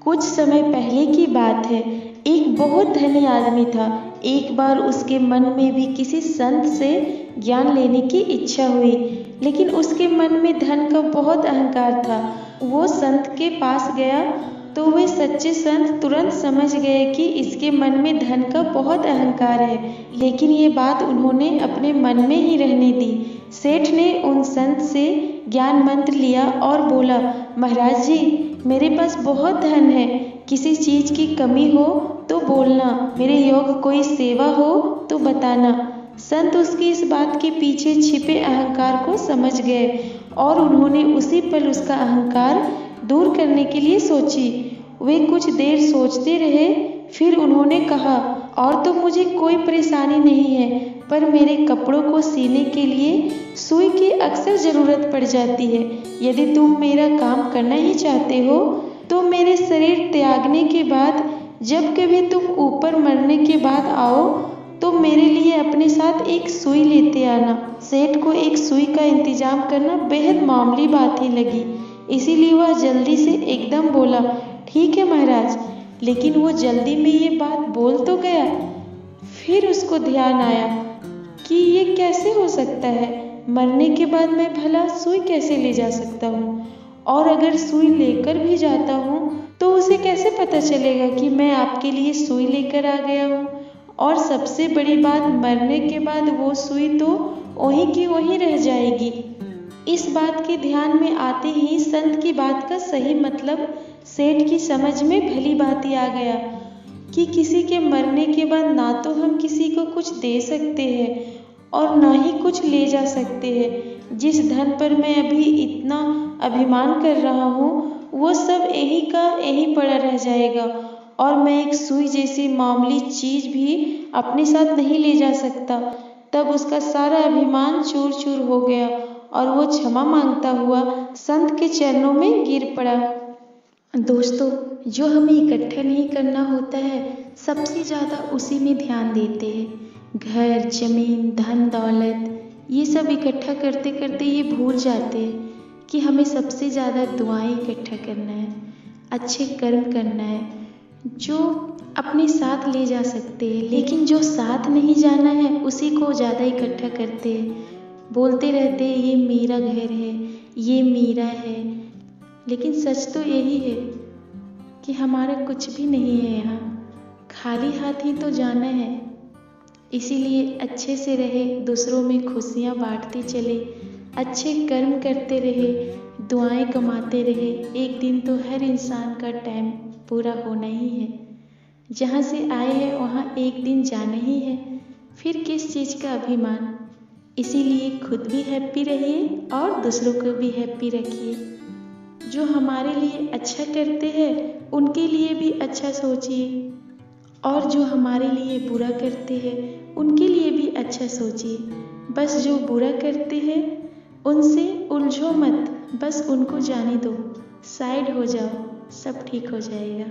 कुछ समय पहले की बात है। एक बहुत धनी आदमी था। एक बार उसके मन में भी किसी संत से ज्ञान लेने की इच्छा हुई, लेकिन उसके मन में धन का बहुत अहंकार था। वो संत के पास गया तो वे सच्चे संत तुरंत समझ गए कि इसके मन में धन का बहुत अहंकार है, लेकिन ये बात उन्होंने अपने मन में ही रहने दी। सेठ ने उन संत से ज्ञान मंत्र लिया और बोला, महाराज जी, मेरे पास बहुत धन है, किसी चीज की कमी हो तो बोलना, मेरे योग कोई सेवा हो तो बताना। संत उसकी इस बात के पीछे छिपे अहंकार को समझ गए और उन्होंने उसी पल उसका अहंकार दूर करने के लिए सोची। वे कुछ देर सोचते रहे, फिर उन्होंने कहा, और तो मुझे कोई परेशानी नहीं है, पर मेरे कपड़ों को सीने के लिए सुई की अक्सर ज़रूरत पड़ जाती है। यदि तुम मेरा काम करना ही चाहते हो तो मेरे शरीर त्यागने के बाद जब कभी तुम ऊपर मरने के बाद आओ तो मेरे लिए अपने साथ एक सुई लेते आना। सेठ को एक सुई का इंतजाम करना बेहद मामूली बात ही लगी, इसीलिए वह जल्दी से एकदम बोला, ठीक है महाराज। लेकिन वो जल्दी में ये बात बोल तो गया, फिर उसको ध्यान आया कि ये कैसे हो सकता है, मरने के बाद मैं भला सुई कैसे ले जा सकता हूँ, और अगर सुई लेकर भी जाता हूँ तो उसे कैसे पता चलेगा कि मैं आपके लिए सुई लेकर आ गया हूँ। और सबसे बड़ी बात, मरने के बाद वो सुई तो वहीं की वहीं रह जाएगी। इस बात के ध्यान में आते ही संत की बात का सही मतलब सेठ की समझ में भली भांति आ गया कि किसी के मरने के बाद ना तो हम किसी को कुछ दे सकते हैं और ना ही कुछ ले जा सकते हैं। जिस धन पर मैं अभी इतना अभिमान कर रहा हूँ वो सब यहीं का यहीं पड़ा रह जाएगा, और मैं एक सुई जैसी मामूली चीज भी अपने साथ नहीं ले जा सकता। तब उसका सारा अभिमान चूर चूर हो गया और वो क्षमा मांगता हुआ संत के चरणों में गिर पड़ा। दोस्तों, जो हमें इकट्ठा नहीं करना होता है, सबसे ज़्यादा उसी में ध्यान देते हैं। घर, जमीन, धन दौलत, ये सब इकट्ठा करते करते ये भूल जाते हैं कि हमें सबसे ज़्यादा दुआएं इकट्ठा करना है, अच्छे कर्म करना है, जो अपने साथ ले जा सकते हैं। लेकिन जो साथ नहीं जाना है उसी को ज़्यादा इकट्ठा करते हैं। बोलते रहते हैं, ये मेरा घर है, ये मेरा है, लेकिन सच तो यही है कि हमारा कुछ भी नहीं है यहाँ, खाली हाथ ही तो जाना है। इसीलिए अच्छे से रहे, दूसरों में खुशियाँ बांटते चले, अच्छे कर्म करते रहे, दुआएं कमाते रहे। एक दिन तो हर इंसान का टाइम पूरा होना ही है। जहाँ से आए हैं वहाँ एक दिन जाना ही है, फिर किस चीज़ का अभिमान। इसीलिए खुद भी हैप्पी रहिए और दूसरों को भी हैप्पी रखिए। जो हमारे लिए अच्छा करते हैं उनके लिए भी अच्छा सोचिए, और जो हमारे लिए बुरा करते हैं उनके लिए भी अच्छा सोचिए। बस जो बुरा करते हैं उनसे उलझो मत, बस उनको जाने दो, साइड हो जाओ, सब ठीक हो जाएगा।